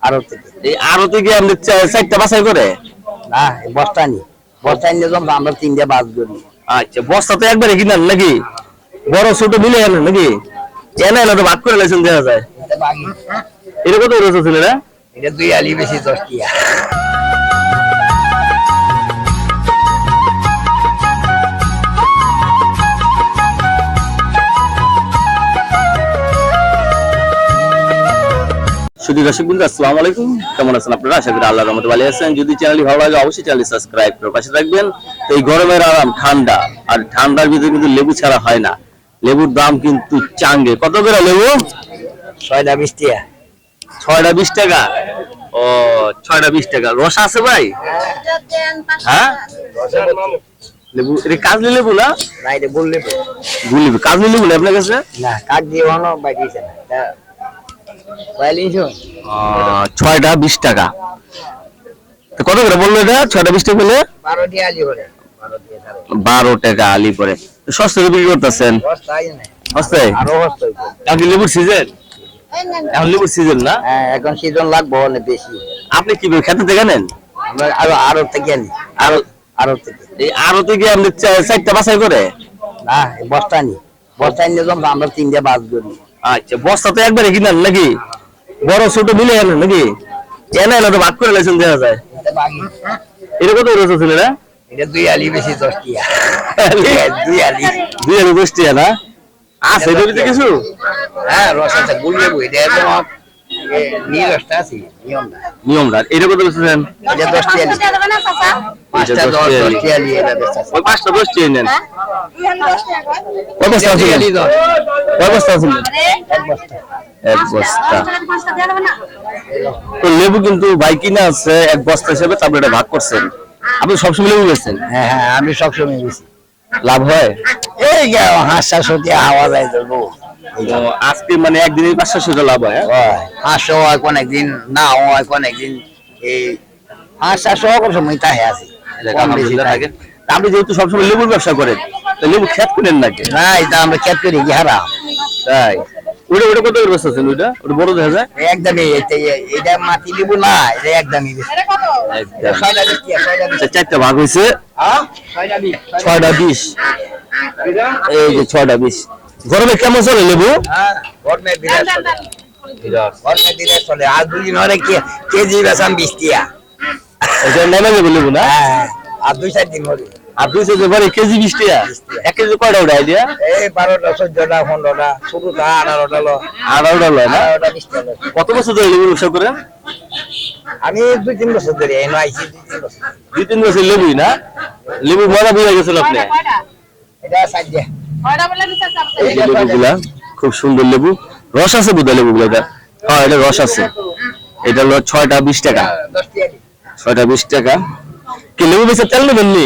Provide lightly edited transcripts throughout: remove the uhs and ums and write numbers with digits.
আড়তে এই আড়তে কি আপনি চারটা বাছাই করে? না বস্তা নিয়ে যখন আমরা তিনটা বাস করি। আচ্ছা বস্তা তো একবারে কিনান নাকি বড় ছোট মিলে আনেন নাকি? এনে না তো ভাগ করে লাইছেন দেখা যায়। এটা কত রয়েছে ছিল না? এটা 2 আলি বেশি 10 টিয়া। শুধু দর্শক বন্ধু আসসালামু আলাইকুম, কেমন আছেন আপনারা? আশা করি আল্লাহর রহমতে ভালো আছেন। যদি চ্যানেলটি ভালো লাগে অবশ্যই চ্যানেলটি সাবস্ক্রাইব করে পাশে থাকবেন। তো এই গরমের আরাম ঠান্ডা, আর ঠান্ডার ভিতরে কিন্তু লেবু ছাড়া হয় না। লেবুর দাম কিন্তু চাঙ্গে। কত করে লেবু? 6টা 20 টিয়া। 6টা 20 টাকা। ও 6টা 20 টাকা। রস আছে ভাই? হ্যাঁ লেবু এটা কাজলি লেবু না? না এটা গোল লেবু। গুল লেবু কাজলি লেবু না আপনার কাছে? না কাট দিয়ে হলো বাইরেছে না। তা কয়লিছো? 6টা 20 টাকা। তো কত করে বললো এটা? 6টা 20 টাকা হলে 12 টিয়া আলি করে। 12 টাকা আলি পরে। সস্তা বিক্রি করতেছেন? সস্তাই না। সস্তায়? আরো সস্তা হইছে। এখন লেবুর সিজন? এখন লেবুর সিজন না? হ্যাঁ এখন সিজন লাগবে অনেক বেশি। আপনি কি খেতে থেকে নেন? আমরা আরো থেকে আনি। আরো থেকে। এই আরো থেকে আপনি চারটা বাছাই করে? না বস্তা নিয়ে যখন আমরা তিনটা বাস করি। আচ্ছা বস্তা তো একবারে কিনান নাকি বড় ছোট মিলে আনেন নাকি? এনে না তো ভাগ করে লাইছেন দেখা যায়। এটা কত রয়েছে ছিল না? এটা 2 আলি বেশি 10 টিয়া। 2 আলি 10 টাকা না? আছে এটার ভিতরে কিছু? হ্যাঁ রস আছে গুল লেবু। এটা একদম নীল রসটা আছে নিয়মটা। এটা কত রয়েছেন? এটা 10 টিয়া আলি। 5টা 10 টিয়া আলি এটা বেচা। ওই 5টা 10 টাকা নেন। কত বস্তা আছে? কত বস্তা আছে? এক বস্তা। তো লেবু কিন্তু ভাই কিনা আছে এক বস্তা হিসেবে, তারপরে এটা ভাগ করছেন। আপনি সবসময় লেবু বেচেন? হ্যাঁ আমি সবসময় বেশি লাভ হয়? এই হাঁসা সত্যি হাওয়া যায় তো। আজকে মানে একদিনে 500 লাভ হয়? হাঁসও হয় কোন একদিন, না হয় কোন একদিন। এই হাঁসা সহ সময় তাই আছে। আপনি যেহেতু সবসময় লেবুর ব্যবসা করেন, তো লেবু খেত করেন নাকি? না এটা আমরা খেত করি কি হারা। তাই ওটা ওটা কত ব্যবস্থা আছেন? ওটা ওটা বড় দেখা যায় একদমই। এটা মাটি লেবু না, এটা একদমই চারটা ভাগ হয়েছে 6টা 20। এই যে 6টা 20। গরমে কেমন চলে লেবু? গরমে বিরাট চলে। আর 2 দিন হলে কেজি বেচাম 20 টিয়া। এটা নেমে যাবে লেবু না? আর 2-4 দিন হলে। আর 2 পরে কেজি 20 টাকা। 1 কেজি কয়টা ওটা আইডিয়া? এই 12টা 14টা 15টা ছোটটা 18টা লো। 18টা লয় না? 18টা 20 টা। কত বছর ধরে লেবু ব্যবসা করেন? আমি 2-3 বছর ধরে এনে আইছি। 2-3 বছর লেবুই না? লেবু মজা বুঝে গেছেন আপনি? এটা সাইডে এই যে লেবুগুলা খুব সুন্দর লেবু। রস আছে বুঝা লেবুগুলা? এটা হ্যাঁ এটা রস আছে। এটা হলো 6টা 20 টাকা। 10 টিয়া। 6টা 20 টাকা। কি লেবু বেচে তেল নেবেন নি?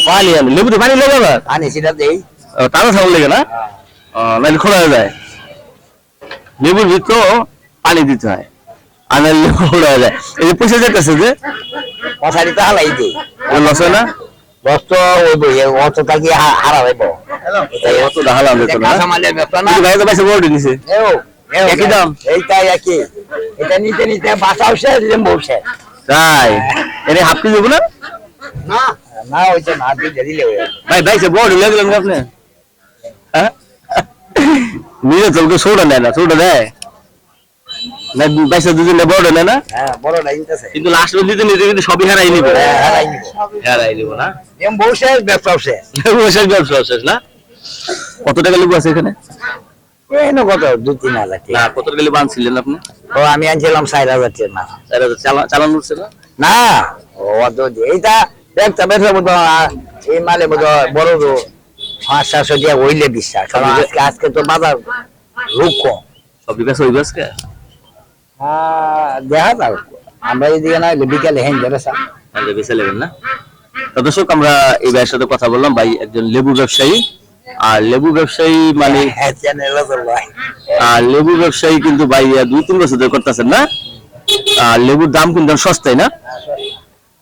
পানি আনি লেবুতে পানি লেগে আবার আনি সেটা দেই। তারা ছাগল লেগে না? নাহলে খোলা হয়ে যায়। লেবুর ভিতর পানি দিতে হয়, আর নাহলে লেবু খোলা হয়ে যায়। এই যে পয়সা যেতেছে যে মশারি তো হালাই দেই। লস হয় না? লস তো হইবই। অত কালকে হারা হইব। অত হালাম যেত না। কাঁচামালের ব্যাপার না। কিন্তু ভাইয়া পয়সা বড় দিছে একই দাম। এইটাই একই। এটা নিতে নিতে বাঁচাও শেষ, লেম্বু শেষ। তাই এটা হাফ কেজি দেবো না? না না হইছে না, দিয়ে দিলে হয়ে যাবে। ভাই ভাই বড় লেগে গেলেন আপনি? হ্যাঁ নিজে তো সোডা নেয় না? সোডা দেয় না? পয়সা দুজনে বড় নেয় না? হ্যাঁ বড়টা নিতেছে। কিন্তু লাস্ট পর্যন্ত নিতে কিন্তু সবই হারাই নিব। হারাই নিব। হারাই নিব না? লেম্বু শেষ, ব্যবসাও শেষ। শেষ ব্যবসা শেষ না? কত টাকা লেবু আছে এখানে? এনে কত 2-3 হাজার না কত টাকা লেবু আনছিলেন আপনি? ও আমি আনছিলাম 4,000 টাকা না। চালান উঠছে না? না ও এইটা একটা বেশি মতো এই মালে মতো বড় 500 টাকা হইলে বিশ্বাস। কারণ আজকে তো বাজার রূপ কম। সব বিকাশ ওই গাছকে দেখা যাক। আমরা এদিকে না বিকালে হ্যাঁ যাবে স্যার বেছে নেবেন না? তো দর্শক আমরা এই ভাইয়ের সাথে কথা বললাম। ভাই একজন লেবু ব্যবসায়ী। আর লেবু ব্যবসায়ী মানে লেবু ব্যবসায়ী কিন্তু ভাই 2-3 বছর ধরে করতেছেন না? আর লেবুর দাম কিন্তু সস্তাই না?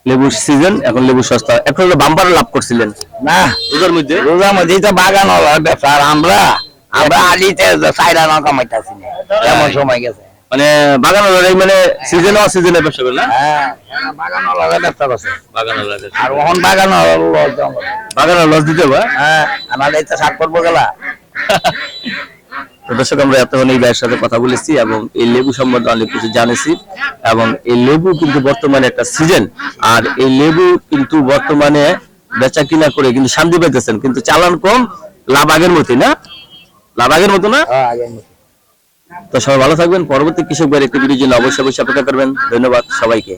লেবুর সিজন এখন, লেবু সস্তা। এখন বাম্পার লাভ করছিলেন না রোজার মধ্যে? রোজার মধ্যেই তো বাগান ব্যবসা। আমরা আলিতে 4 আনা কামাইতেছি না। এমন সময় গেছে। মানে বাগানের মানে সিজনে অসিজনে ব্যবসা করলে হ্যাঁ বাগানো লাগে ব্যবসা করছে বাগানের আর ওখান বাগানো বাগানের লস দিতে হবে হ্যাঁ আমাদের এটা সাত করবো গেলা তো দর্শক আমরা এতক্ষণ এই ভাইয়ের সাথে কথা বলেছি এবং এই লেবু সম্বন্ধে অনেক কিছু জানেছি এবং এই লেবু কিন্তু বর্তমানে একটা সিজন আর এই লেবু কিন্তু বর্তমানে বেচা কিনা করে কিন্তু শান্তি পেতেছেন কিন্তু চালান কম লাভ আগের মতোই না লাভ আগের মতো না হ্যাঁ আগে তো সবাই ভালো থাকবেন পরবর্তী কৃষক ভাইয়ের একটি ভিডিওর জন্য অবশ্যই অপেক্ষা করবেন ধন্যবাদ সবাইকে